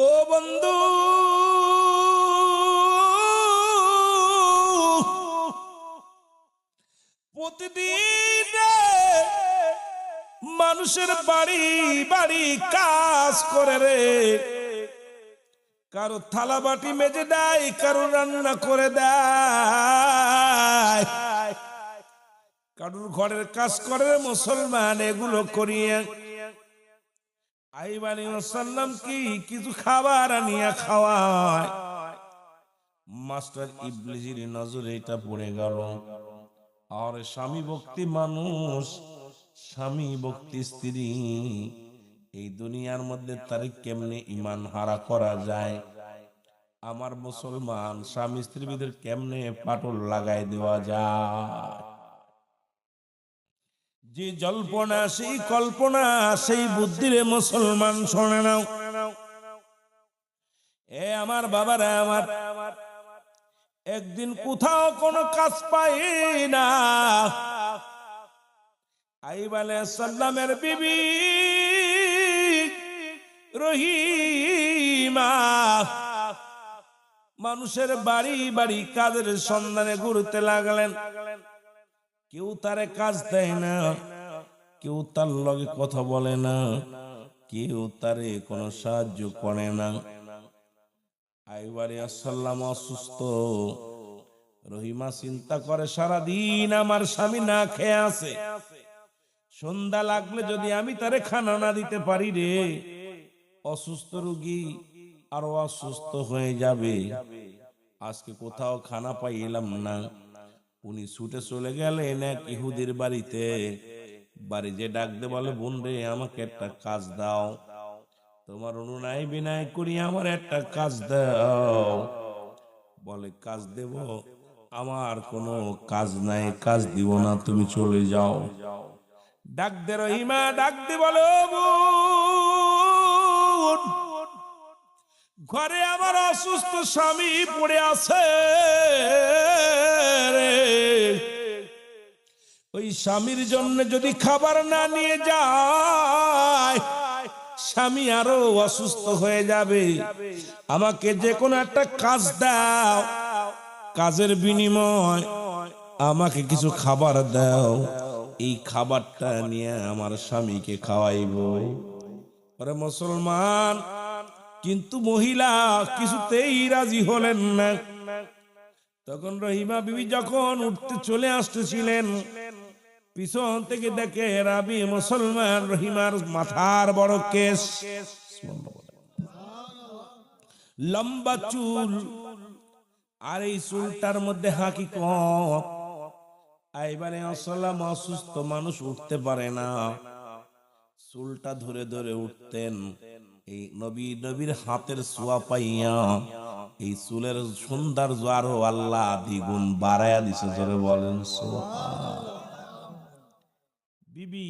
ও বন্ধু, প্রতিদিন মানুষের বাড়ি বাড়ি কাজ করে রে, কারো থালা বাটি মেজে দেয়, কারো রান্না করে দেয়, কারোর ঘরের কাজ করে মুসলমান এগুলো করিয়ে আইব আলাইহিস সালাম কি কিছু খাবার আনিয়া খাওয়ায়। মাস্টার ইবলিসের নজরে এটা পড়ে গেল। আর স্বামী ভক্তি মানুষ, স্বামী ভক্তি স্ত্রী, এই দুনিয়ার মধ্যে তার কেমনে ইমান হারা করা যায়। আমার মুসলমান স্বামী স্ত্রীদের কেমনে পাটল লাগাই দেওয়া যায়। যে জল্পনা সেই কল্পনা সেই বুদ্ধিরে মুসলমান শোনে নাও। এ আমার বাবারা, আমার একদিন কোথাও কোনো কাজ পাই না, আইব আলাইহিস সালামের বিবি রহিমা মানুষের বাড়ি বাড়ি কাজের সন্ধানে ঘুরতে লাগলেন। কেউ তারে কাজ দেয় না, কেউ তার লগে কথা বলে না, কেউ তারে কোনো সাহায্য করে না। আইব আলাইহিস সালাম অসুস্থ। রহিমা চিন্তা করে, সারাদিন আমার স্বামী না খেয়ে আছে, সন্ধ্যা লাগলে যদি আমি তারে খানা না দিতে পারি রে, অসুস্থ রোগী আরো অসুস্থ হয়ে যাবে। আজকে কোথাও খানা পাই এলাম না। উনি ছুটে চলে গেলেন এক ইহুদির বাড়িতে। বাড়ি যে ডাক দে বলে, বোন রে আমাকে একটা কাজ দাও, তোমার অনুনয় বিনয় করি আমার একটা কাজ দাও। বলে কাজ দেব? আমার কোনো কাজ নাই, কাজ দিব না, তুমি চলে যাও। ডাক দে রহিমা, ডাক দে বলে, ও বোন, ঘরে আমার অসুস্থ স্বামী পড়ে আছে রে, ওই স্বামীর জন্য যদি খাবার না নিয়ে যায় স্বামী আরো অসুস্থ হয়ে যাবে। আমাকে যে কোনো একটা কাজ দাও, কাজের বিনিময় আমাকে কিছু খাবার দাও, এই খাবারটা নিয়ে আমার স্বামীকে খাওয়াইব। আরে মুসলমান, কিন্তু মহিলা কিছুতেই রাজি হলেন না। তখন রহিমা বিবি যখন উঠতে চলে আসতেছিলেন, পিছন থেকে দেখে রাবি মুসলমান রহিমার মাথার বড় কেশ, লম্বা চুল, আর এই চুলটার মধ্যে হাকিকত। আইব আলাইহিস সালাম অসুস্থ মানুষ, উঠতে পারে না, চুলটা ধরে ধরে উঠতেন। এই নবীর হাতের ছোঁয়া পাইয়া এই চুলের সৌন্দর্য আরো আল্লাহ দ্বিগুণ বাড়াইয়া দিছে। জোরে বলেন সুবহানাল্লাহ। বিবি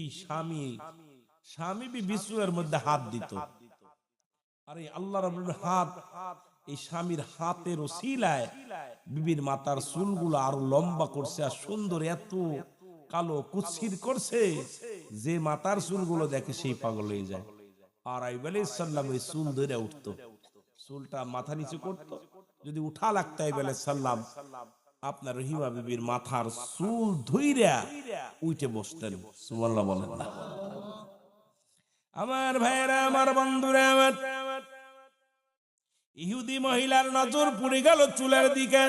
স্বামী বিবি চুলের মধ্যে হাত দিত। আরে আল্লাহ রাব্বুল হাত, এই স্বামীর হাতের ওসিলায় বিবির মাথার চুলগুলো আরো লম্বা করছে, আর সুন্দর এত কালো কুৎসিত করছে যে মাথার চুলগুলো দেখে সেই পাগল হয়ে যায়। আর আইব আলাইহিস সালাম ওই চুল ধরে উঠতো, চুলটা মাথা নিচে করতো, যদি উঠা লাগতো আইব আলাইহিস সালাম আপনার রহিমা বিবির মাথার চুল ধইরা উঠে বসতেন। সুবহানাল্লাহ বলেন না। আমার ভাইরা, আমার বন্ধুরা, আমার ইহুদি মহিলার নজর পড়ে গেল চুলের দিকে।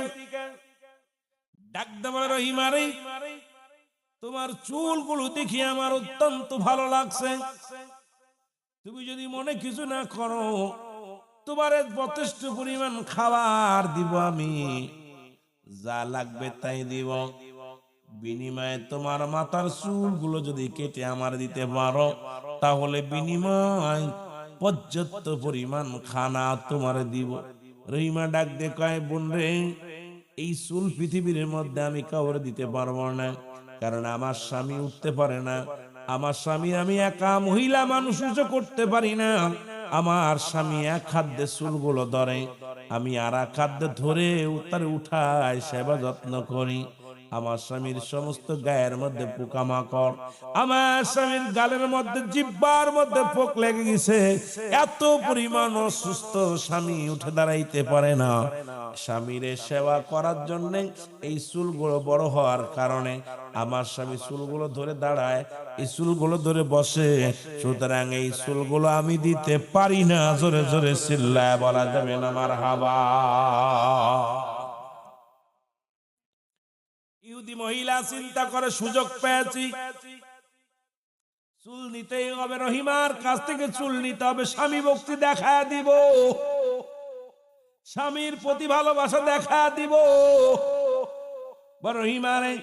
ডাক দেওয়া, রহিমা রে, তোমার চুলগুলো দেখি আমার অত্যন্ত ভালো লাগছে, তুমি যদি মনে কিছু না করো তোমার যথেষ্ট পরিমাণ খাবার দিব, আমি যা লাগবে তাই দিব, বিনিময়ে তোমার মাথার চুলগুলো যদি কেটে আমার দিতে পারো তাহলে বিনিময় পর্যাপ্ত পরিমাণ খানা তোমার দিব। রহিমা ডাক দিয়ে কয়, বোন রে, এই চুল পৃথিবীর মধ্যে আমি কাউরে দিতে পারবো না, কারণ আমার স্বামী উঠতে পারে না, আমার স্বামী, আমি একা মহিলা মানুষ উঁচু করতে পারি না, আমার স্বামী এক খাদ্যে চুলগুলো ধরে, আমি আর এক খাদ্যে ধরে তার উঠায় সেবা যত্ন করি, আমার স্বামীর সমস্ত গায়ের মধ্যে পোকামাকড়, আমার স্বামীর গালের মধ্যে জিহ্বার মধ্যে পোক লেগে গেছে, এত পরিমাণ অসুস্থ, স্বামী উঠে দাঁড়াইতে পারে না। স্বামীর সেবা করার জন্য এই চুলগুলো বড় হওয়ার কারণে আমার স্বামী চুলগুলো ধরে দাঁড়ায়, এই চুলগুলো ধরে বসে, সুতরাং এই চুলগুলো আমি দিতে পারি না। জোরে জোরে চিল্লায় বলা যাবে না মারহাবা। ইহুদি মহিলা চিন্তা করে সুযোগ পেয়েছি, চুল নিতেই হবে, রহিমার কাছ থেকে চুল নিতে হবে, স্বামী ভক্তি দেখা দিব, স্বামীর প্রতি ভালোবাসা দেখা দিব। রহিমারে,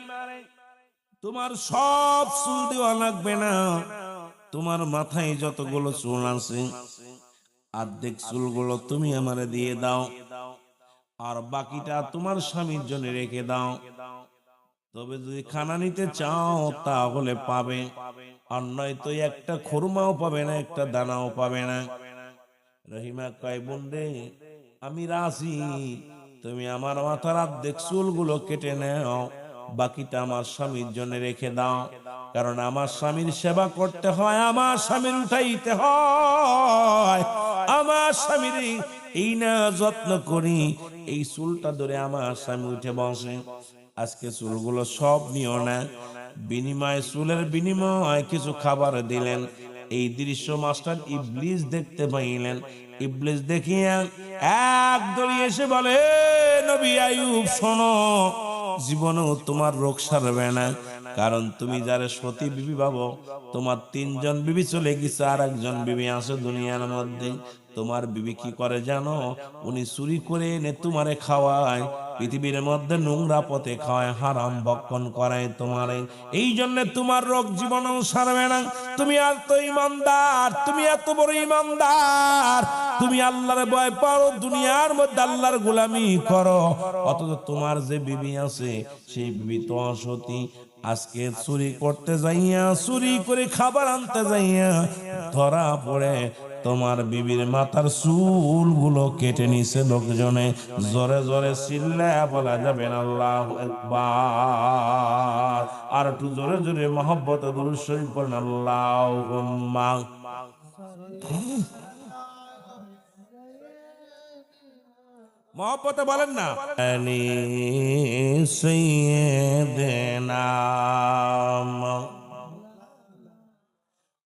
তোমার সব চুল দেওয়া লাগবে না, তোমার মাথায় যতগুলো চুল আছে অর্ধেক চুলগুলো তুমি আমারে দিয়ে দাও, আর বাকিটা তোমার স্বামীর জন্য রেখে দাও। তবে যদি খানা নিতে চাও তাহলে পাবে, আর নয়তো একটা খুরমাও পাবে না, একটা দানাও পাবে না। রহিমা কয়, বোনরে আমি রাজি, তুমি আমার মাথার অর্ধেক চুলগুলো কেটে নাও, বাকিটা আমার স্বামীর জন্য রেখে দাও। কারণ আমার স্বামীর সেবা করতে হয়, আমার স্বামীর উঠাইতে হয়, আমার স্বামীর এই না যত্ন করি, এই চুলটা ধরে আমার স্বামী উঠে বসে। আজকে চুলগুলো সব নিও না, বিনিময়ে চুলের বিনিময়ে কিছু খাবার দিলেন। এই দৃশ্য মাস্টার ইবলিস দেখতে পাইলেন। ইবলিস দেখিয়া এক দড়ি এসে বলে, নবী আইয়ুব শোনো, জীবনেও তোমার রোগ সারবে না, কারণ তুমি যারা সতী বিবি ভাবো, তোমার 3 জন বিবি চলে গেছে, আর একজন বিবি আছে দুনিয়ার মধ্যে। তোমার বিবি কি করে জানো? উনি চুরি করে এনে তোমারে খাওয়ায়, পৃথিবীর মধ্যে নোংরা পথে খাওয়ায়, হারাম ভক্ষণ করায় তোমারে। এই জন্য তোমার রোগ জীবনেও সারবে না। তুমি এত ইমানদার, তুমি এত বড় ইমানদার, তুমি আল্লাহর ভয় পাও, দুনিয়ার মধ্যে আল্লাহর গোলামি করো, অথচ তোমার যে বিবি আছে সেই বিবি তো অসতী। আজকে চুরি করতে যাইয়া, চুরি করে খাবার আনতে যাইয়া ধরা পড়ে তোমার বিবির মাথার চুলগুলো কেটে নিছে লোকজনে। জোরে জোরে চিল্লায়া বলা যাবে না আল্লাহু আকবার। আর একটু জোরে জোরে মহব্বতে দুরূদ শরীফ পড়েন, আল্লাহুম্মা মহব্বতে বলেন না, আনি সাইয়্যিদিনা,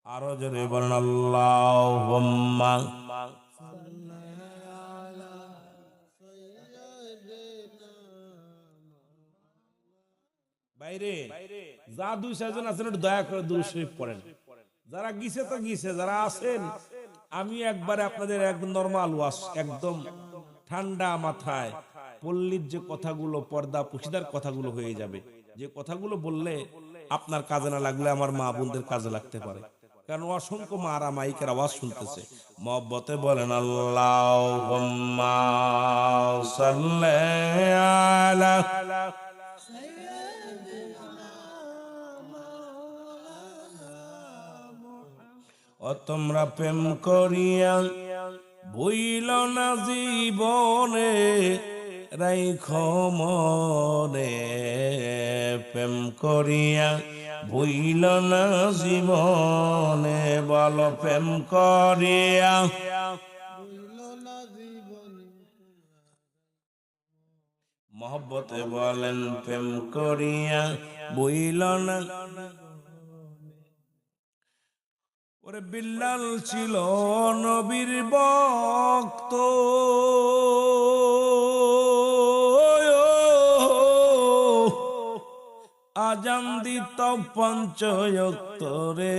আরো জোরে বলেন আল্লাহুম্মা। বাইরে যা 2-4 জন আছেন একটু দয়া করে দুরূদ শরীফ পড়েন। যারা গিয়েছে তো গিয়েছে, যারা আছেন আমি একবারে আপনাদের একদম নরমাল ওয়াশ, একদম ঠান্ডা মাথায় পল্লীর যে কথাগুলো, পর্দা পুশিদার কথাগুলো হয়ে যাবে, যে কথাগুলো বললে আপনার কাজে না লাগলে আমার মা বোনদের কাজে লাগতে পারে। কারণ অসংখ্য মারা মাইকের আওয়াজ শুনতেছে। মহব্বতে বলেন আল্লাহুম্মা সাল্লি আলা। ও তোমরা প্রেম করিয়া ভুইল না জীবনে, রাইখো মনে, প্রেম করিয়া ভুইল না জীবনে, বলো প্রেম করিয়া। মহব্বতে বলেন প্রেম করিয়া ভুইল না। ওরে বিল্লাল ছিল নবীর ভক্ত, আজান দিত 5 ওয়াক্ত রে,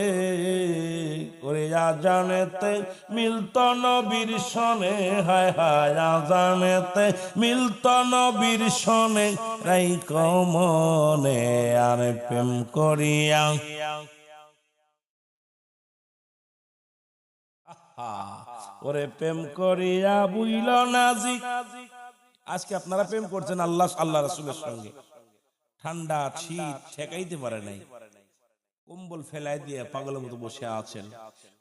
ওরে আজানেতে মিলত নবীর সনে, হায় হায় আজানেতে মিলত নবীর সনে, রাইখো মনে, আর প্রেম করিয়া। ওরে প্রেম করিয়া বুইল না জি। আজকে আপনারা প্রেম করছেন আল্লাহ আল্লাহ রাসূলের সঙ্গে, ঠান্ডা শীত ঠেকাইতে পারে নাই, কম্বল ফেলাই দিয়ে পাগলের মতো বসে আছেন।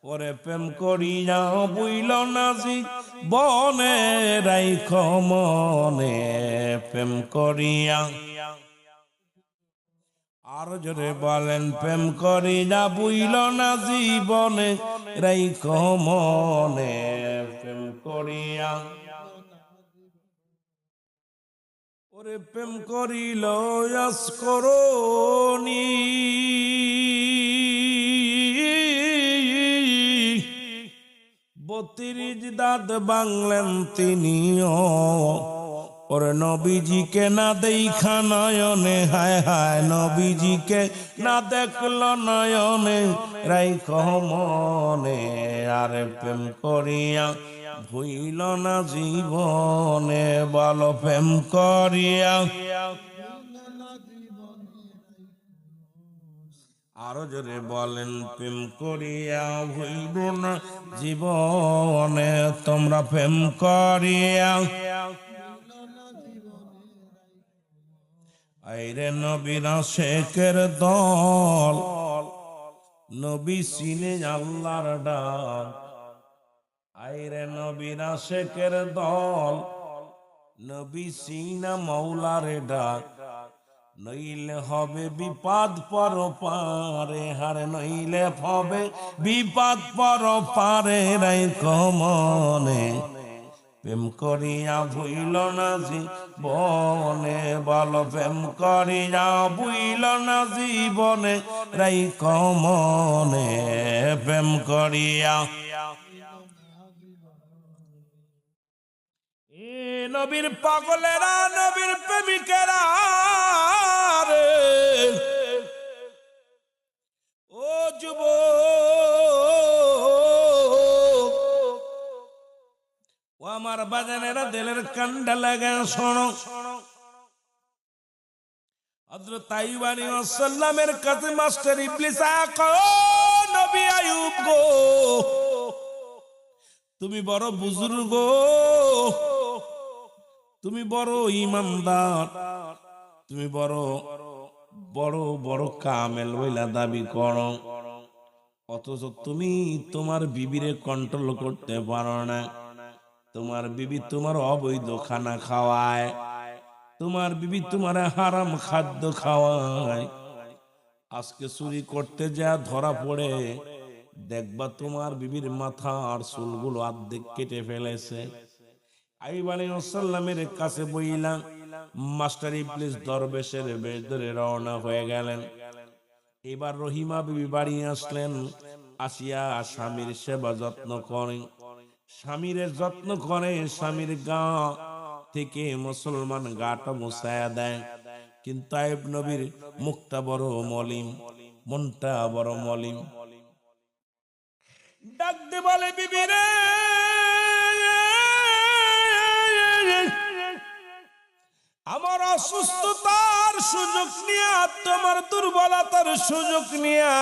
ওরে প্রেম করিয়া বুইল না জি বনে, রাইখো মনে, প্রেম করিয়া। আর জোরে বলেন প্রেম করি না বুইল না জীবনে রাইখ মনে প্রেম করিয়া ওরে প্রেম করিল ইয়াস করনি বত্রিশ দাঁত বাংলেন তিনিও ওরে নবীজিকে না দেখা নয়নে হায় হায় নবীজিকে না দেখল নয়নে রাইখ মনে আর প্রেম করিয়া ভুইল না জীবনে বলো প্রেম করিয়া আরো জোরে বলেন প্রেম করিয়া ভুইল না জীবনে তোমরা প্রেম করিয়া আইরে নবীরা শেখের দল নবী সিনে আল্লাহর ডাক আইরে নবীরা শেখের দল নবী সিনা মৌলার ডাক নইলে হবে বিপদ পর পারে হারে নইলে হবে বিপদ পর পারে রাইখ মনে প্রেম করিয়া ভুইল না জীবনে বল প্রেম করিয়া ভুইল না জীবনে রাইখ মনে প্রেম করিয়া নবীর পাগলেরা নবীর প্রেমিকেরা রে ও যুবক ও আমার বাজানেরা দিলের কান্ডা লাগা শোনো হযরত আইয়ুব আলাইহিস সালামের কাছে মাস্টার ইবলিস আকা নবী আইয়ুব গো তুমি বড় বুজুর্গ তুমি বড় ইমানদার তুমি বড় বড় বড় কামেল বইলা দাবি করো অথচ তুমি তোমার বিবিরে কন্ট্রোল করতে পারো না তোমার বিবি তোমার অবৈধ খানা খাওয়ায় তোমার বিবি তোমার হারাম খাদ্য খাওয়ায় আজকে চুরি করতে যা ধরা পড়ে দেখবা তোমার বিবির মাথা আর চুলগুলো অর্ধেক কেটে ফেলেছে আইয়ুব আলাইহিস সালামের কাছে বইলা মাস্টার ইবলিস দরবেশের বেশ ধরে রওনা হয়ে গেলেন এবার রহিমা বিবি বাড়ি আসলেন আসিয়া স্বামীর সেবা যত্ন করেন স্বামীর যত্ন করে স্বামীর গা থেকে মুসলমান গাটা মুছায়া দেয় কিন্তু আইয়ুব নবীর মুখটা বড় মলিন মনটা বড় মলিন ডাক দে বলে বিবি রে আমার অসুস্থতার সুযোগ নিয়া তোমার দুর্বলতার সুযোগ নিয়া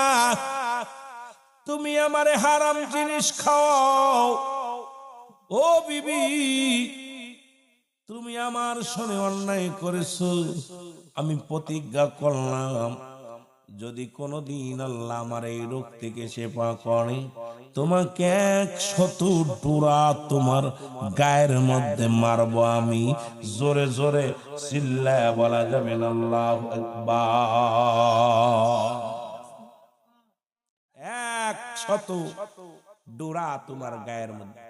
তুমি আমারে হারাম জিনিস খাও ও বিবি তুমি আমার সঙ্গে অন্যায় করেছো আমি প্রতিজ্ঞা করলাম যদি কোনদিন আল্লাহ আমার এই রোগ থেকে সেবা করে তোমাকে 100 ডোরা তোমার গায়ের মধ্যে মারবো আমি জোরে জোরে চিল্লায়া বলা যাবে না আল্লাহু আকবার 100 ডোরা তোমার গায়ের মধ্যে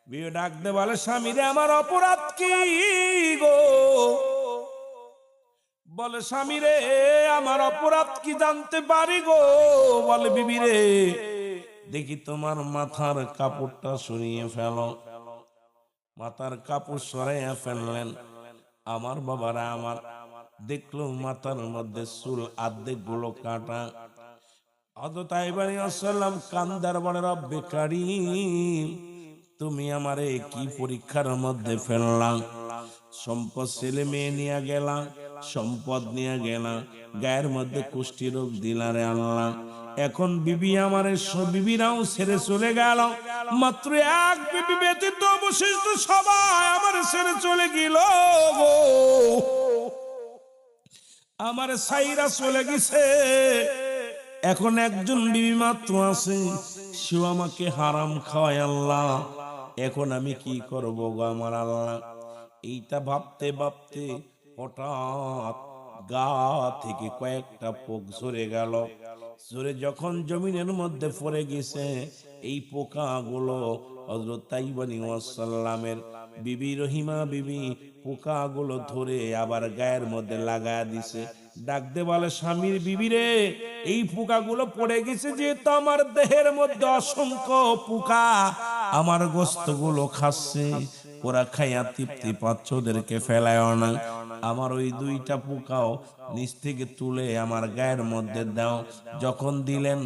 বিয়ে ডাক দে বলে স্বামী রে আমার অপরাধ কি গো বলে স্বামী রে আমার অপরাধ কি জানতে পারি গো বলে বিবি রে দেখি তোমার মাথার কাপড়টা সরিয়ে ফেলো মাথার কাপড় সরাইয়া ফেললেন আমার বাবারা আমার দেখলো মাথার মধ্যে চুল অর্ধেক গুলো কাটা হযরত আইয়ুব আলাইহিস সালাম কান্দার বলে রব্বে কারীম তুমি আমারে কি পরীক্ষার মধ্যে ফেললাম সম্পদ ছেলে মেয়ে নিয়ে গেলাম সম্পদ নিয়ে গেলাম গায়ের মধ্যে কুষ্টি রোগ দিলারে আল্লাহ এখন বিবি আমারে বিবিরাও ছেড়ে চলে গেল মাত্র এক বিবি ব্যতীত অবশিষ্ট সবাই আমারে ছেড়ে চলে গেল গো আমারে সাইরা চলে গেছে এখন একজন বিবি মাত্র আছে সেও আমাকে হারাম খাওয়ায় আল্লাহ এখন আমি কি করবো গো আমার আল্লাহ এইটা ভাবতে ভাবতে হঠাৎ গা থেকে কয়েকটা পোক ঝরে গেল। ঝরে যখন জমিনের মধ্যে পড়ে গেছে, এই পোকাগুলো হযরত তাইয়্যিব আলাইহিস সালামের বিবি রহিমা বিবি পোকাগুলো ধরে আবার গায়ের মধ্যে লাগায়া দিছে। ডাক দে বলে, স্বামীর বিবি রে, এই পোকাগুলো পড়ে গেছে যেহেতু আমার দেহের মধ্যে অসংখ্য পোকা আমার গোস্তগুলো খাচ্ছে, ওরা খাইয়া তৃপ্তি পাচ্ছে, ওদেরকে ফেলায়ও না। আমার ওই দুইটা পোকাও নিচ থেকে তুলে আমার গায়ের মধ্যে দাও। যখন দিলেন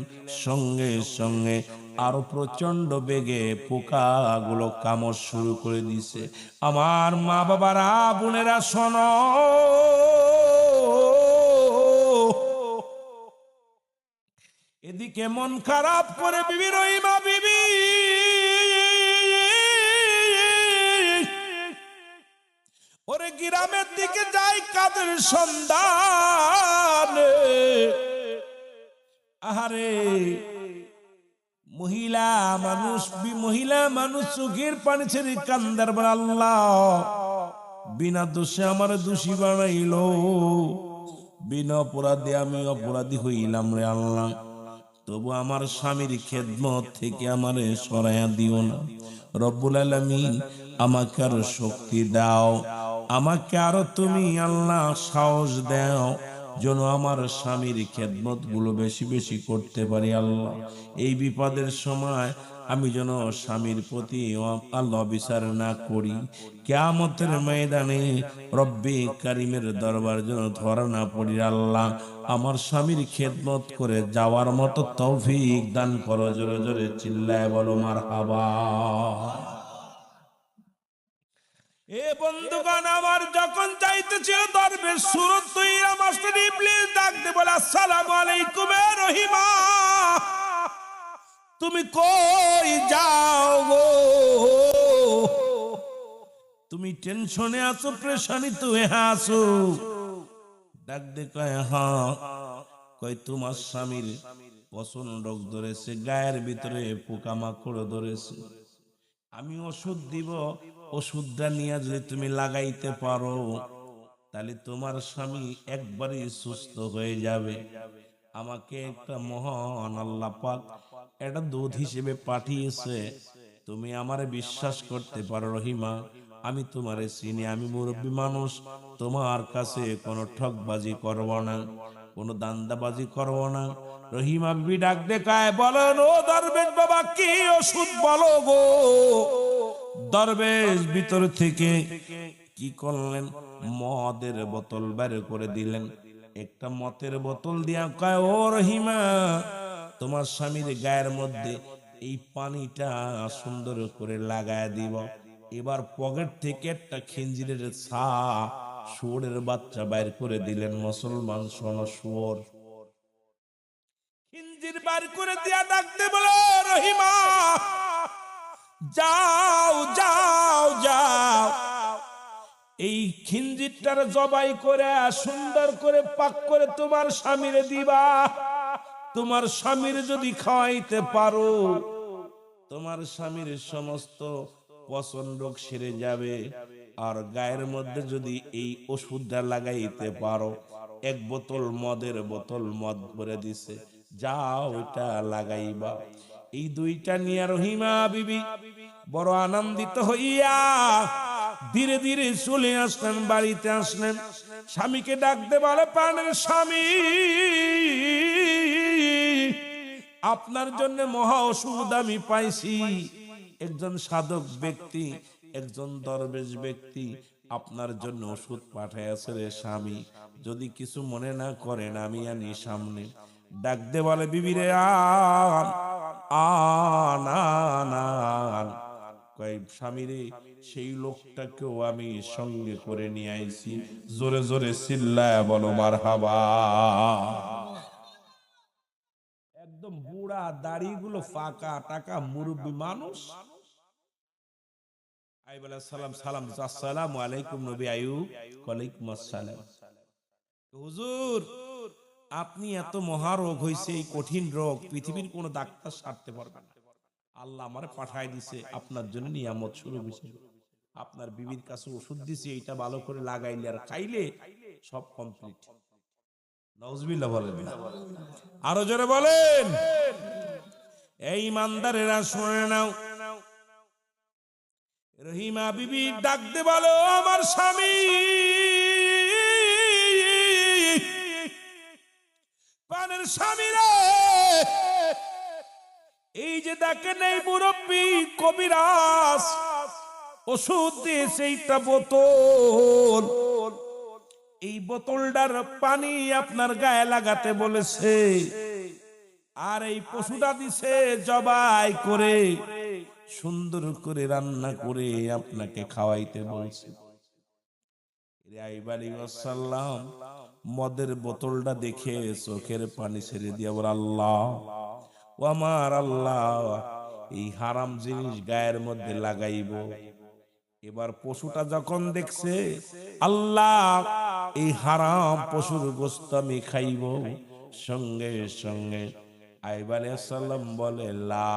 সঙ্গে সঙ্গে আরো প্রচন্ড বেগে পোকাগুলো কামড় শুরু করে দিছে। আমার মা বাবারা, বোনেরা শোনো, এদিকে মন খারাপ করে বিবি রহিমা বিবি ওরে গ্রামের দিকে যাই কাদের সন্ধানে। আহারে মহিলা মানুষ চোখের পানি ছেড়ে কান্দার বলে, আল্লাহ বিনা দোষে আমার দোষী বানাইলো, বিনা অপরাধে আমি অপরাধী হইলাম রে আল্লাহ, তবু আমার স্বামীর খেদমত থেকে আমারে সরাইয়া দিও না। রব্বুল আলামিন আমাকে আরো শক্তি দাও, আমাকে আরো তুমি আল্লাহ সাহস দাও, যেন আমার স্বামীর খেদমত গুলো বেশি বেশি করতে পারি। আল্লাহ এই বিপদের সময় আমি যেন স্বামীর প্রতি আল্লাহ বিচার না করি, কিয়ামতের ময়দানে রব্বে কারিমের দরবার যেন ধরা না পড়ি। আল্লাহ আমার স্বামীর খেদমত করে যাওয়ার মতো তৌফিক দান করো। জোরে জোরে চিল্লায় বলো মারহাবা। এ বন্ধুগণ, আমার যখন যাইতেছিল দরবেশ সুরত তৈরা মাস্টার ইবলিস ডাকতে বলে, আসসালামু আলাইকুম এ রহিমা, তুমি কই যাও গো? তুমি টেনশনে আছো, প্রেশানিতে আছো? ডাক দে কয়, হ্যাঁ। কয় তোমার স্বামীর পছন্দ রোগ ধরেছে, গায়ের ভিতরে পোকামাকড় ধরেছে, আমি ওষুধ দিব, ওষুধটা নিয়ে যদি তুমি লাগাইতে পারো তাহলে তোমার স্বামী একবারই সুস্থ হয়ে যাবে। আমাকে একটা মহান আল্লাহ পাক এটা দুধ হিসেবে পাঠিয়েছে, তুমি আমারে বিশ্বাস করতে পারো রহিমা, আমি তোমারে চিনি, আমি মুরব্বী মানুষ, তোমার কাছে কোনো ঠকবাজি করব না, কোনো দান্দাবাজি করব না। রহিমা বিবি ডাক দেখায় বলেন, ও দরবেশ বাবা, কি ওষুধ বলো গো? দরবেশ ভিতর থেকে কি করলেন, মদের বোতল বের করে দিলেন। একটা মদের বোতল দিয়া কয়, ও রহিমা, তোমার স্বামীর গায়ের মধ্যে এই পানিটা সুন্দর করে লাগায় দিব। এবার পকেট থেকে একটা খিঞ্জিরের ছা, শুয়োরের বাচ্চা বাইর করে দিলেন। মুসলমান শোনো, শুয়োর খিঞ্জির বাইর করে দিয়া ডাকতে বলো, রহিমা যাও যাও যাও, এই খিঞ্জিরটার জবাই করে সুন্দর করে পাক করে তোমার স্বামীরে দিবা। তোমার স্বামীর যদি খাওয়াইতে পারো, তোমার স্বামীর সমস্ত পছন্দ সেরে যাবে। আর গায়ের মধ্যে যদি এই ওষুধটা লাগাইতে পারো, এক বোতল মদের বোতল মদ ভরে দিছে, যাও ওইটা লাগাইবা। এই দুইটা নিয়ে রহিমা বিবি বড় আনন্দিত হইয়া ধীরে ধীরে চলে আসলেন, বাড়িতে আসলেন। স্বামীকে ডাকতে বলে, প্রাণের স্বামী, আপনার জন্য মহা ওষুধ আমি পাইছি। একজন সাধক ব্যক্তি, একজন দরবেশ ব্যক্তি আপনার জন্য ওষুধ পাঠাইছে রে স্বামী, যদি কিছু মনে না করেন আমি আনি সামনে। ডাকতে বলে, বিবিরে আন আন আন আন। কয়, স্বামী রে, সেই লোকটাকেও আমি সঙ্গে করে নিয়ে আইছি। জোরে জোরে চিল্লায়া বলো মারহাবা। একদম বুড়া, দাড়িগুলো ফাঁকা টাকা, মুরব্বী মানুষ। আই বলে, সালাম সালাম, আসসালামু আলাইকুম নবী আয়ুব। ওয়ালাইকুম আসসালাম। হুজুর, আপনি এত মহারোগ হইছে, এই কঠিন রোগ পৃথিবীর কোন ডাক্তার সারতে পারবে না, আল্লাহ আমারে পাঠায় দিছে আপনার জন্য নিয়ামত শুরু হইছে। আপনার বিবির কাছে ওষুধ দিছি, এইটা ভালো করে লাগাইলে আর খাইলে সব কমপ্লিট। নাউজুবিল্লাহ বলেন না, আরো জোরে বলেন। এই ইমানদারেরা শুনে নাও, রহিমা বিবি ডাক দে বলো, আমার স্বামী, প্রাণের স্বামী রে, এই যে দেখেন এই মুরব্বী কবিরাজ ওষুধ দিয়েছে, এইটা বোতল, এই বোতলটার পানি আপনার গায়ে লাগাতে বলেছে, আর এই পশুটা দিছে জবাই করে সুন্দর করে রান্না করে আপনাকে খাওয়াইতে বলছে। আইয়ুব আলাইহিস সালাম মদের বোতলটা দেখে চোখের পানি ছেড়ে দিয়ে বলে, আল্লাহ ও আমার আল্লাহ, এই হারাম জিনিস গায়ের মধ্যে লাগাইব। এবার পশুটা যখন দেখছে, আল্লাহ এই হারাম পশুর গোশত আমি খাইব, সঙ্গে সঙ্গে আইয়ুব আলাইহিস সালাম বলে, লা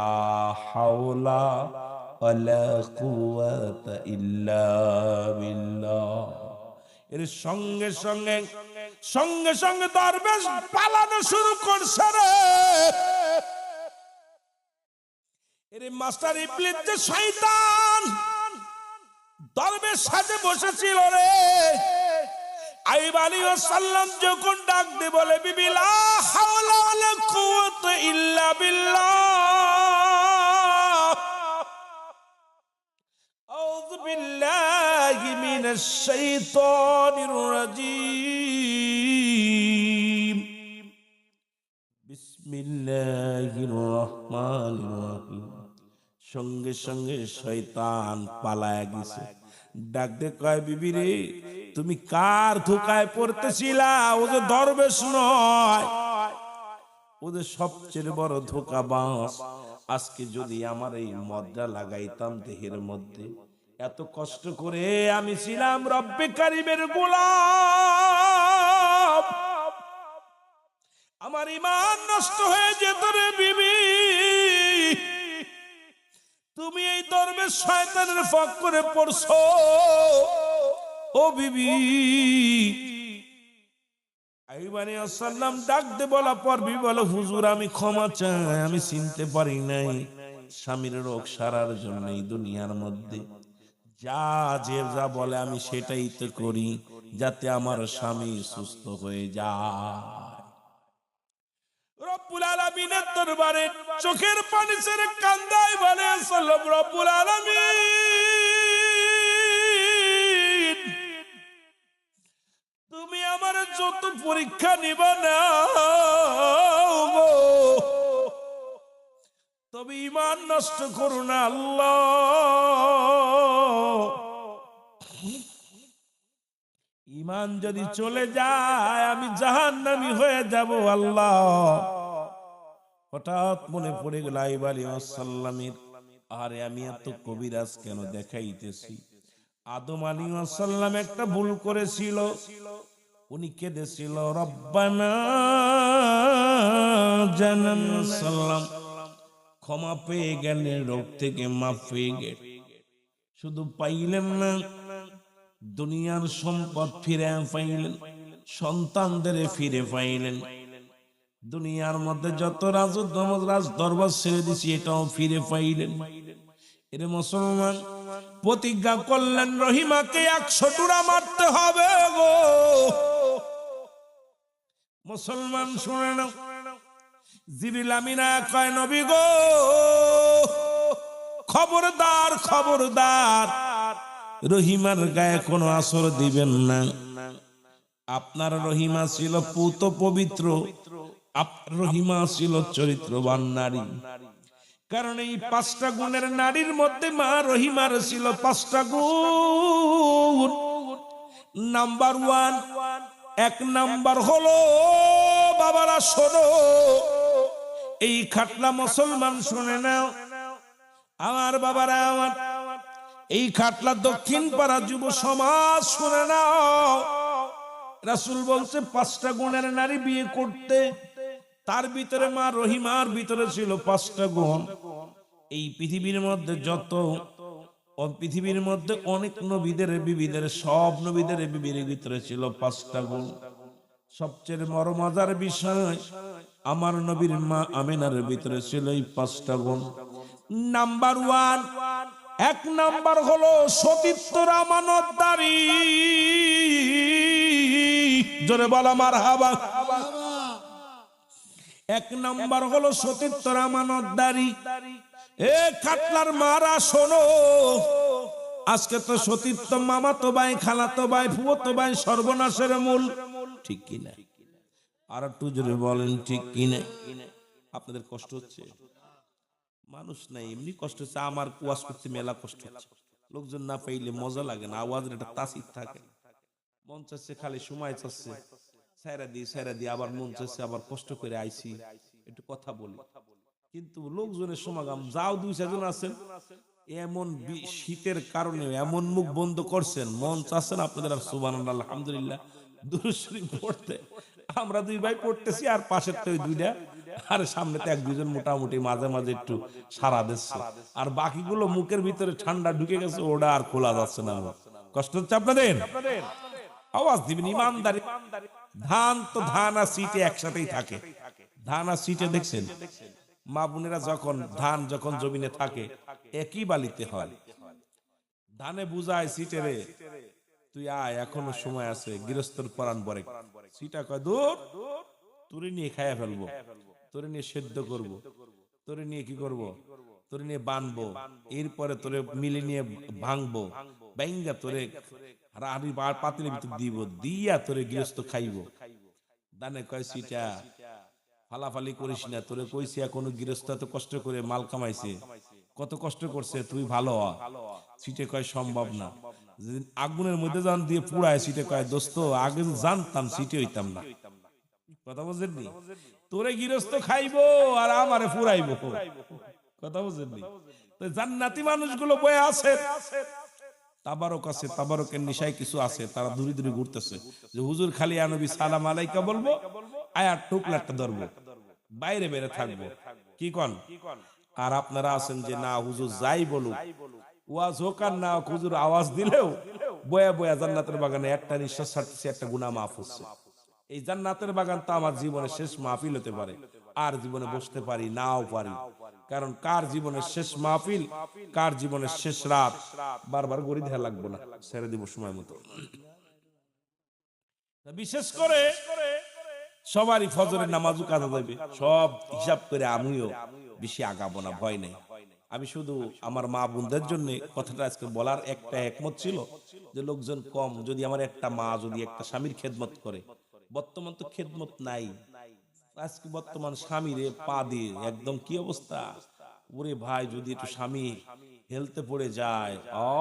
হাওলা ওয়ালা কুওয়াতা ইল্লা বিল্লাহ। এর সঙ্গে সঙ্গে সঙ্গে সঙ্গে দরবেশ পালানো শুরু করছে রে। এর মাস্টার ইবলিস যে শয়তান দরবেশ সাজে বসেছিল রে, আইয়ুব আলাইহিস সালাম যখন ডাক দিয়ে বলে, বিবি লা হাওলা ওয়ালা কুওয়াতা ইল্লা বিল্লাহ, আউযু বিল্লাহি মিনাশ শাইতানির রাজীম, বিসমিল্লাহির রহমানির রহিম। সঙ্গে সঙ্গে শয়তান পালায়া গেছে। ডাক দে কয়, বিবি রে, তুমি কার ধোকায় পড়তেছিলা? ও যে দরবেশ নয়, ওদের সবচেয়ে বড় ধোঁকাবাজ। আজকে যদি আমার এই মদটা লাগাইতাম দেহের মধ্যে, এত কষ্ট করে আমি ছিলাম রব্বে কারিমের গোলাম, আমার ঈমান নষ্ট হয়ে যেত রে বিবি। তুমি এই দরবেশ শয়তানের ফাঁক করে পড়ছো ও বিবি। আইয়ুব আলাইহিস সালাম ডাক দে বলা পর বিবি বলে, হুজুর আমি ক্ষমা চাই, আমি চিনতে পারি নাই। স্বামীর রোগ সারার জন্য এই দুনিয়ার মধ্যে যে যা বলে আমি সেটাই তো করি, যাতে আমার স্বামী সুস্থ হয়ে যায়। রব্বুল আলামিনের দরবারে চোখের পানি ছেড়ে কান্দায় বলে, সাল্লাম রব্বুল আলামিন, তুমি আমার যত পরীক্ষা নিবা না, তবে ঈমান নষ্ট করো না আল্লাহ। ঈমান যদি চলে যায় আমি জাহান্নামী হয়ে যাব আল্লাহ। হঠাৎ মনে পড়ে গেল আইয়ুব আলাইহিস সালামের, আরে আমি এত কবিরাজ কেন দেখাইতেছি? আদম আলাইহিস সালাম একটা ভুল করেছিল, উনি কেঁদেছিল, রব্বানা জানানা সালাম, ক্ষমা পেয়ে গেলেন, রোগ থেকে মাফ পেয়ে গেলেন। শুধু পাইলেন না, দুনিয়ার সম্পদ ফিরে পাইলেন, সন্তানদের ফিরে পাইলেন, দুনিয়ার মধ্যে যত রাজ দরবার ছেড়ে দিছি এটাও ফিরে পাইলেন। এর মুসলমান প্রতিজ্ঞা করলেন, রহিমাকে 100 টুরা মারতে হবে গো। মুসলমান শুনে নাও, জিবরিল আমিনা কয়, নবী গো খবরদার খবরদার, রহিমার গায়ে কোনো আসর দিবেন না। আপনার রহিমা ছিল পুত পবিত্র, আপনার রহিমা ছিল চরিত্রবান নারী। কারণ এই 5টা গুণের নারীর মধ্যে মা রহিমার ছিল 5টা গুণ। নাম্বার 1, 1 নাম্বার হলো, বাবারা শোনো, এই খাটলা মুসলমান শুনে নাও, আমার বাবারা আমার, এই খাটলা দক্ষিণ পাড়া যুব সমাজ শুনে নাও। রাসূল বলছে 5টা গুণের নারী বিয়ে করতে, তার ভিতরে মা রহিমার ভিতরে ছিল 5টা গুণ। এই পৃথিবীর মধ্যে পৃথিবীর মধ্যে অনেক নবীদের বিবিদের, সব নবীদের বিবির ভিতরে ছিল 5টা গুণ। সবচেয়ে বড় মজার বিষয়, আমার নবীর মা আমিনার ভিতরে ছিল এই 5টা গুণ। নাম্বার 1, 1 নাম্বার হলো সতীত্বর আমানতদারি। জোরে বলা মারহাবা। 1 নাম্বার হলো সতীত্বর আমানতদারি। এ কাটলার মারা শোনো, আজকে তো সতীত্ব মামাতো ভাই, খালাতো ভাই, ফুফাতো ভাই সর্বনাশের মূল, ঠিক কিনা? আর একটু জোরে বলেন ঠিক কিনা? আপনাদের কষ্ট হচ্ছে? মানুষ নাই এমনি কষ্ট হচ্ছে। আমার কুয়াশ করতে মেলা কষ্ট হচ্ছে। লোকজন না পাইলে মজা লাগে না, আওয়াজের একটা তাসির থাকে। মন চাচ্ছে খালি সময় চাচ্ছে সাইরা দি, আবার মন চাচ্ছে আবার কষ্ট করে আইছি একটু কথা বলি। কিন্তু লোকজনের সমাগম, যাও 2-4 জন আছেন, এমন শীতের কারণে এমন মুখ বন্ধ করছেন, মন চাচ্ছেন আপনাদের আর সুবহানাল্লাহ আলহামদুলিল্লাহ দুরূদ শরীফ পড়তে। আমরা 2 ভাই পড়তেছি, আর পাশের তো 2টা, আর সামনে তো 1-2 জন মোটামুটি মাঝে মাঝে একটু সারা দিচ্ছে, আর বাকিগুলো মুখের ভিতরে ঠান্ডা ঢুকে গেছে, ওটা আর খোলা যাচ্ছে না। কষ্ট হচ্ছে আপনাদের? আওয়াজ দিবেন ইমানদারি। ধান তো ধান আর সিটে একসাথেই থাকে। ধান আর সিটে দেখছেন মা বোনেরা ধান যখন জমিনে থাকে একই বালিতে হয়। ধানে বুঝায় সিটে রে তুই আয়, এখনো সময় আছে, গৃহস্থর পরাণ বরে। সিটা কয় দূর, তোরে নিয়ে খাইয়া ফেলবো, তোরে নিয়ে সেদ্ধ করব, তোরে নিয়ে কি করব, তোরে নিয়ে বানবো, এরপরে তোরে মিলে নিয়ে ভাঙবো, বাইঙ্গা তোরে রাড়ি পাতিলের ভিতর দিব, দিয়া তোরে গৃহস্থ খাইব। দানে কয় সিটা ফালাফালি করিস না, তোরে কইছি এখনো গৃহস্থ এত কষ্ট করে মাল কামাইছে, কত কষ্ট করছে, তুই ভালো হ। সিটে কয় সম্ভব না। আগুনের মধ্যে যান দিয়ে পুড়ায়, সিটে কয় দোস্ত আগে জানতাম সিটে হইতাম না। কথা বুঝেননি? তোরে গৃহস্থ খাইবো আর আমারে পুরাইবো। কথা বুঝেননি? তো জান্নাতি মানুষগুলো বয়ে আছে, তাবারক আছে, তাবারকের নিশায় কিছু আছে, তারা দূরে দূরে ঘুরতেছে যে হুজুর খালি নবী সালাম আলাইকা বলবো, আয়ার টুকলাটা ধরবো, বাইরে বেরে থাকবো। কি কন? আর আপনারা আছেন যে না হুজুর যাই বলুক, ওয়াজ হোক আর না হোক, হুজুর আওয়াজ দিলেও বয়া বয়া জান্নাতের বাগানে একটা নিঃশ্বাস ছাড়তেছে, একটা গুনাহ মাফ হচ্ছে। এই জান্নাতের বাগান তো আমার জীবনের শেষ মাহফিল হতে পারে, আর জীবনে বসতে পারি নাও পারি, কারণ কার জীবনের শেষ মাহফিল, কার জীবনের শেষ রাত বারবার গড়ি দেয়া লাগবো না, ছেড়ে দিব সময় মতো। বিশেষ করে সবারই ফজরের নামাজও কাজা যাবে, সব হিসাব করে আমিও বেশি আগাবো না, ভয় নেই। আমি শুধু আমার মা বোনদের জন্য কথাটা আজকে বলার একটা একমত ছিল যে লোকজন কম, যদি আমার একটা মা যদি একটা স্বামীর খেদমত করে, বর্তমান তো খেদমত নাই, আজকে বর্তমান স্বামীরে পা দিয়ে একদম কি অবস্থা, ওরে ভাই যদি একটু স্বামী হেলতে পড়ে যায়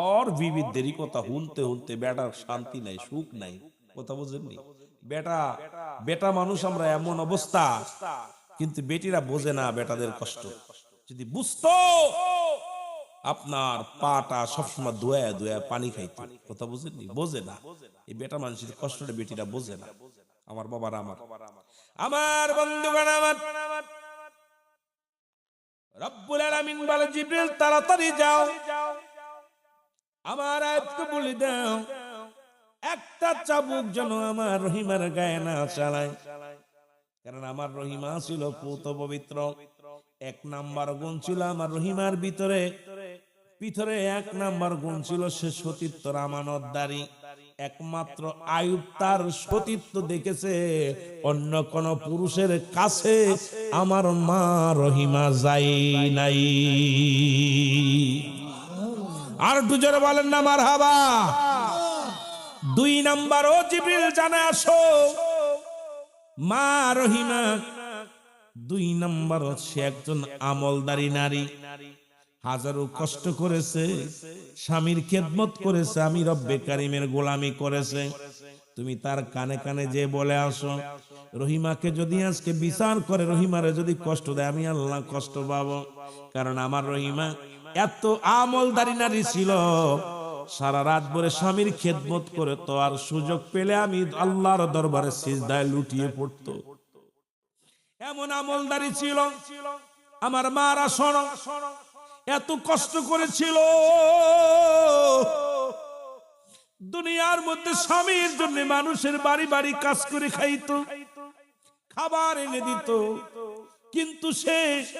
আর বিবিধদেরই কথা হুনতে হুনতে বেটার শান্তি নাই, সুখ নাই। কথা বুঝেননি? বেটা মানুষ আমরা এমন অবস্থা, কিন্তু বেটিরা বোঝে না বেটাদের কষ্ট। যদি বুঝতো আপনার পাটা সবসময় ধোয়া ধোয়া পানি খাইতো। কথা বুঝেননি? বোঝে না, এই বেটা মানুষের কষ্টটা বেটিরা বোঝে না। আমার বাবারা, আমার বন্ধুগণ, আমার রব্বুল আলামিন বলে জিবরিল তাড়াতাড়ি যাও, আমার আয়াতকে বলে দাও একটা চাবুক যেন আমার রহিমার গায়ে না চালায়, কারণ আমার রহিমা ছিল পুত পবিত্র। 1 নাম্বার গুণ ছিল আমার রহিমার ভিতরে, 1 নাম্বার গুণ ছিল সে সতীত্বর আমানতদারি। একমাত্র আয়ুব তার সতীত্ব দেখেছে, অন্য কোন পুরুষের কাছে আমার মা রহিমা যাই নাই। আর দুজনে বলেন না মারহাবা। 2 নাম্বার, ও জিবরিল জানে আসো মা রহিমা 2 নাম্বার সে একজন আমলদারি নারী, হাজারো কষ্ট করেছে, স্বামীর খেদমত করেছে, আমি রব্বে কারিমের গোলামি করেছে। তুমি তার কানে কানে যে বলে আসো, রহিমাকে যদি আজকে বিচার করে, রহিমারে যদি কষ্ট দেয়, আমি আল্লাহ কষ্ট পাবো। কারণ আমার রহিমা এত আমলদারি নারী ছিল, সারা রাত ভরে স্বামীর খেদমত করে তো আর সুযোগ পেলে আমি আল্লাহর দরবারে সিজদায় লুটিয়ে পড়তো, এমন আমলদারি ছিল। আমার মারা শোনো, এত কষ্ট করেছিল, দুনিয়ার মধ্যে স্বামীর জন্য মানুষের বাড়ি বাড়ি কাজ করে খাইতো, খাবার এনে দিত, কিন্তু সে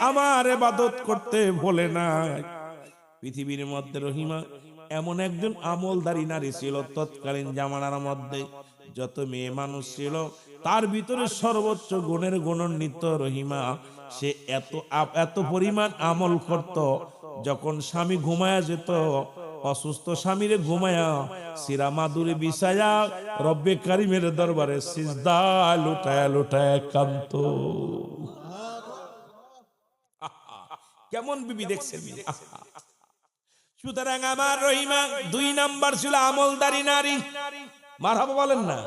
আমার ইবাদত করতে ভোলে না। পৃথিবীর মধ্যে রহিমা এমন একজন আমলদারি নারী ছিল। তৎকালীন জামানার মধ্যে যত মেয়ে মানুষ ছিল তার ভিতরে সর্বোচ্চ গুণের গুণান্বিত রহিমা। সে এত পরিমাণ আমল করত, যখন স্বামী ঘুমায়া যেত, অসুস্থ স্বামীরে ঘুমায়া সিরা মাদুরে বিছায়া রব্বে কারিমের দরবারে সিজদা লুটায়া লুটায়া কান্ত। কেমন বিবি দেখছেন? সুতরাং আমার রহিমা 2 নাম্বার ছিল আমলদারি নারী। মারহাবা বলেন না?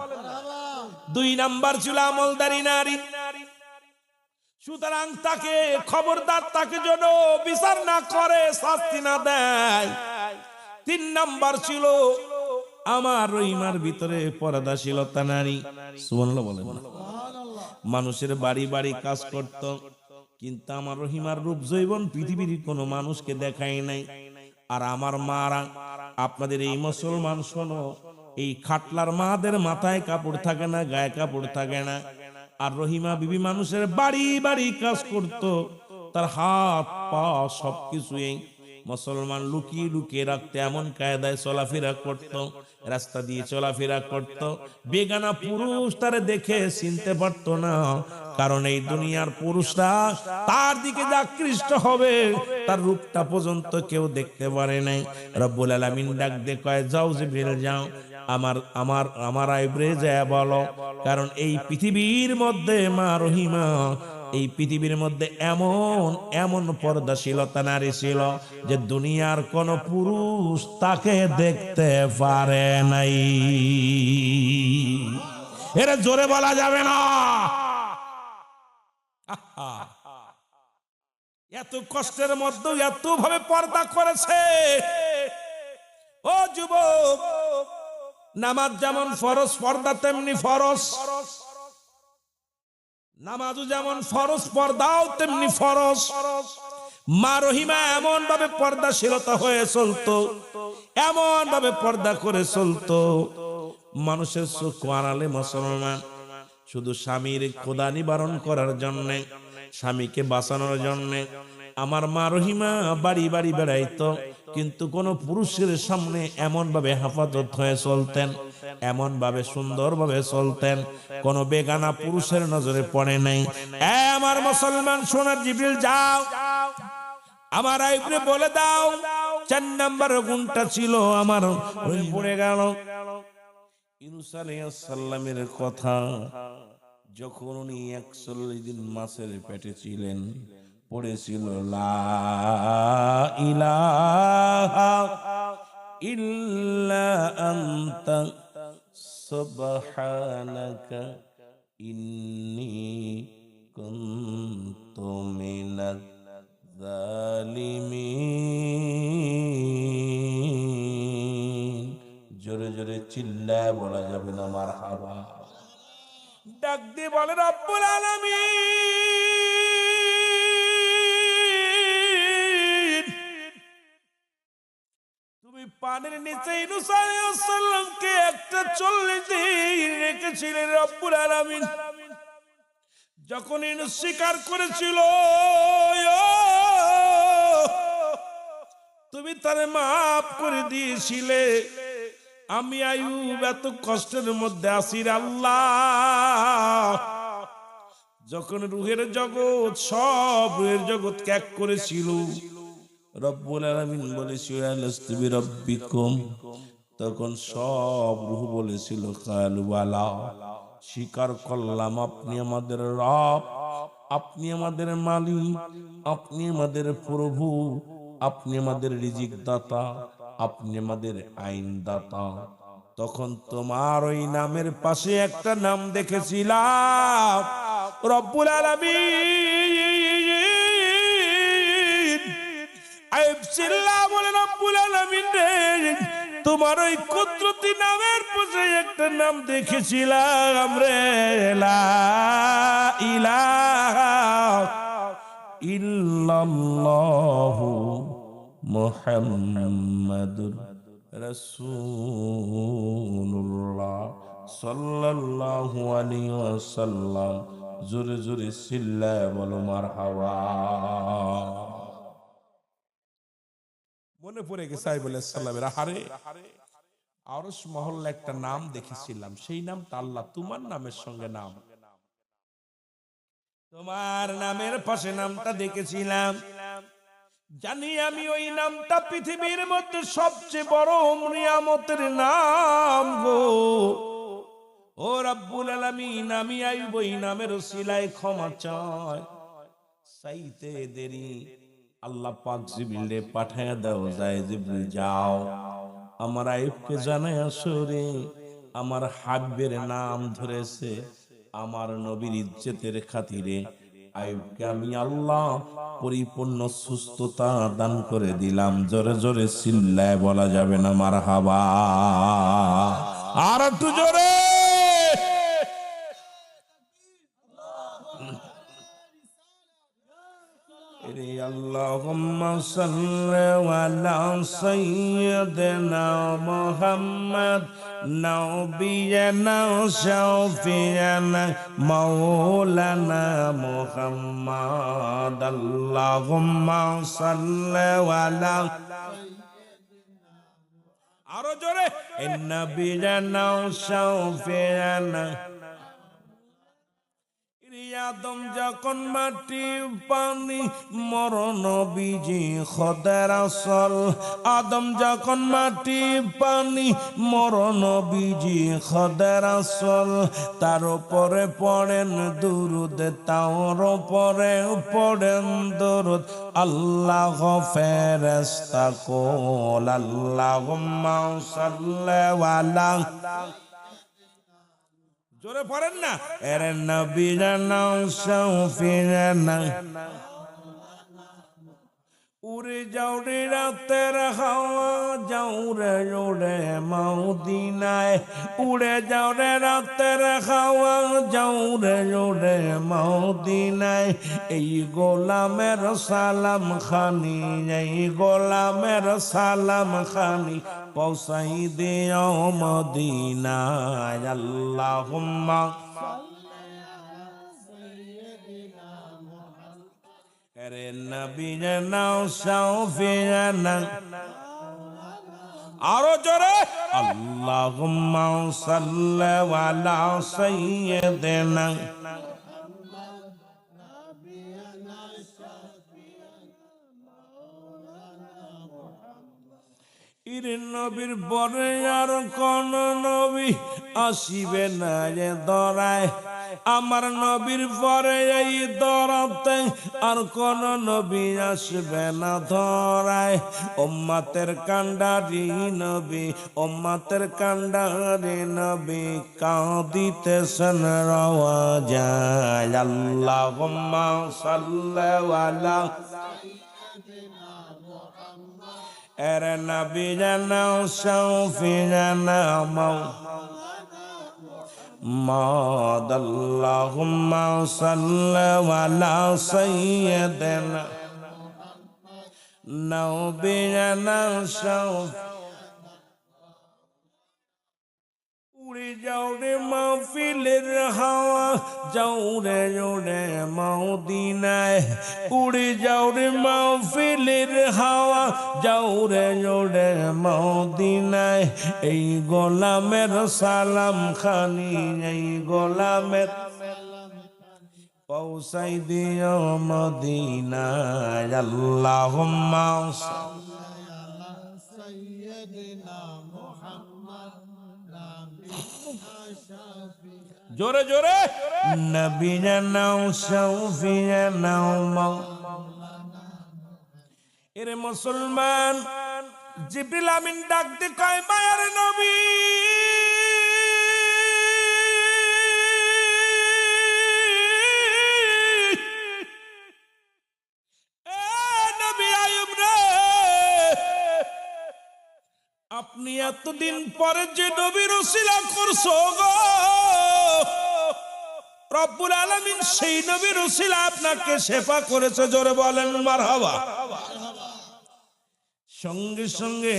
2 নাম্বার ছিল আমলদারি নারী। সুতরাং তাকে খবরদার, তাকে যেন বিচার না করে, শাস্তি না দেয়। 3 নাম্বার ছিল আমার রহিমার ভিতরে পর্দাশীলতা নারী। সুবহানাল্লাহ বলেন। মানুষের বাড়ি বাড়ি কাজ করত, কিন্তু আমার রহিমার রূপ যৌবন পৃথিবীর কোনো মানুষকে দেখায় নাই। আর আমার মারা, আপনাদের এই মুসলমান শোনো, এই খাটলার মাদের মাথায় কাপড় থাকে না, গায়ে কাপড় থাকে না। আর রহিমা বিবি মানুষের বাড়ি বাড়ি কাজ করত, তার হাত পা সবকিছু এই মুসলমান লুকিয়ে লুকিয়ে রাখতে এমন কায়দায় চলাফেরা করত, রাস্তা দিয়ে চলাফেরা করত। বেগানা পুরুষ তারে দেখে চিনতে পারত না, কারণ এই দুনিয়ার পুরুষরা তার দিকে যে আকৃষ্ট হবে তার রূপটা পর্যন্ত কেউ দেখতে পারে নাই। রব্বুল আলামিন ডাক দিয়ে কয়, যাও জিবরিল যাও, আমার আইব্রে যায় বলো, কারণ এই পৃথিবীর মধ্যে মা রহিমা, এই পৃথিবীর মধ্যে এমন পর্দাশীলতা নারী ছিল যে দুনিয়ার কোন পুরুষ তাকে দেখতে পারে নাই। এরা জোরে বলা যাবে না। এত কষ্টের মধ্যে এত ভাবে পর্দা করেছে। ও যুবক, নামাজ যেমন ফরজ, পর্দা তেমনি ফরজ। নামাজও যেমন ফরজ, পর্দাও তেমনি ফরজ। মা রহিমা এমন ভাবে পর্দাশীলতা হয়ে চলতো, এমন ভাবে পর্দা করে চলতো, মানুষের চোখ আড়ালে মুসলমান শুধু স্বামীর ক্ষুধা নিবারণ করার জন্য, স্বামীকে বাঁচানোর জন্য আমার মা রহিমা বাড়ি বাড়ি বেড়াইতো, কিন্তু কোন পুরুষের সামনে এমন ভাবে হেফাজত হয়ে চলতেন, এমন ভাবে সুন্দর ভাবে চলতেন, কোন বেগানা পুরুষের নজরে পড়ে নাই। আমার মুসলমান সোনার জিবরিল যাও, আমার আইবরে বলে দাও 4 নাম্বার গুণটা ছিল আমার পড়ে গেল। ইউনূস আলাইহিস সালামের কথা, যখন উনি 41 দিন মাছের পেটে ছিলেন, পড়েছিল লা ইলাহা ইল্লা আনতা সুবহানাকা ইন্নী কুনতু মিনাজ জালিমিন। জোরে জোরে চিল্লায় বলা যাবে না মারহাবা। ডাক দিয়ে বলে, রব্বুল আলামিন, তুমি পানির নিচে ইউনূস আলাইহিস সালামকে 140 দিন রেখেছিলেন। রব্বুল আলামিন যখন ইউনূস স্বীকার করেছিল, তুমি তারে মাফ করে দিয়েছিলে। আমি আইয়ুব এত কষ্টের মধ্যে আছি আল্লাহ। যখন রুহের জগৎ, সব রুহের জগৎ ত্যাগ করেছিল, রব্বুল আলামিন বলেছিল আলাস্তু বিরাব্বিকুম, তখন সব রূহ বলেছিল কালু বালা, স্বীকার করলাম আপনি আমাদের রব, আপনি আমাদের মালিক, আপনি আমাদের প্রভু, আপনি আমাদের রিজিক দাতা, আপনি আমাদের আইন দাতা। তখন তোমার ওই নামের পাশে একটা নাম দেখেছিলাম, রব্বুল আলামিন। আইয়ুব চিল্লা বলে, রব্বুল আলামিন রে, তোমার ওই কুদরতি নামের পাশে একটা নাম দেখেছিলাম রে, লা ইলাহা ইল্লাল্লাহু মুহাম্মাদুর রাসূলুল্লাহ সাল্লাল্লাহু আলাইহি ওয়াসাল্লাম। জোরে জোরে চিল্লায় বলো মারহাবা। মনে পড়ে গেছে বলে সাল্লামের আহারে আরশ মহল্লা একটা নাম দেখেছিলাম, সেই নামটা আল্লাহ তোমার নামের সঙ্গে নাম, তোমার নামের পাশে নামটা দেখেছিলাম। জানি আমি ওই নামটা পৃথিবীর মধ্যে সবচেয়ে বড় নিয়ামতের নাম গো। ও রব্বুল আলামিন, আমি আইব ওই নামের ওসিলায় ক্ষমা চাই, চাইতে দেরি আল্লাহ পাক জিবরিলে পাঠায়া দাও, যায় জিবরিল যাও আমার আইবকে জানায় আসো রে, আমার হাবিবের নাম ধরেছে, আমার নবীর ইজ্জতের খাতিরে আইবকে আমি আল্লাহ পরিপূর্ণ সুস্থতা দান করে দিলাম। জোরে জোরে চিল্লায় বলা যাবে না মারহাবা? আর একটু জোরে। আল্লাহুম্মা সাল্লি আলা সাইয়্যিদিনা মুহাম্মদ নবিয়্যিনা শাফিয়্যিনা মাওলানা মুহাম্মদ। আল্লাহুম্মা সাল্লি আলা, আরো জোরে, নবিয়্যিনা শাফিয়্যিনা। আদম যখন মাটি পানি মরণ বীজি খোদার আসল, আদম যখন মাটি পানি মরণ বীজি খোদার আসল, তার উপরে পড়েন দুরুদ, তার উপরে পড়েন দুরুদ আল্লাহ ফেরেশতা কোল। আল্লাহুম্মা সাল্লি আলা, জোরে পড়েন না, এরে নবী জানা শাফিয়ানা। উড়ে যাও রে রাতের হাওয়া, যাও রে উড়ে মদিনায়, উড়ে যাও রে রাতের হাওয়া, যাও রে উড়ে মদিনায়। এই গোলামের সালাম খানি, এই গোলামের সালাম খানি পৌঁছাই দিও মদিনায়। আল্লাহুম্মা, এরে নবী জানা শাফিয়ানা, আরো জোরে, আল্লাহুম্মা সাল্লি আলা সাইয়্যিদিনা। ইরে নবীর পরে আর কোন নবী আসিবে না রে দরায়, আমার নবীর পরে এই দরাতে আর কোন নবী আসবে না ধরায়। উম্মতের কান্ডারি নবী, উম্মতের কান্ডারি নবী কাঁদিতেছেন রওয়া যায়। আল্লাহুম্মা সাল্লি আলা, এরে নবী জানা শাফিয়ানা মাওলানা। আল্লাহুম্মা সাল্লি আলা সাইয়্যিদিনা নবিয়্যিনা শাফিয়ানা। উড়ে যাও রে মাহফিলের হাওয়া, যাও রে উড়ে মদিনায়, উড়ে যাও রে মাহফিলের হাওয়া, যাও রে উড়ে মদিনায়। এই গোলামের সালাম খানি, এই গোলামের পৌঁছাই দিও মদিনায়। আল্লাহুম্মা জোরে জোরে, নবী জানা শাফিয়ানা। এরে মুসলমান, জিবরিল আমিন ডাক দে কয় মায়ার নবী, আপনি এতদিন পরে যে নবীর উসিলা করছো গো, রব্বুল আলামিন সেই নবীর উসিলা আপনাকে শেফা করেছে। জোরে বলেন মারহাবা। সঙ্গে সঙ্গে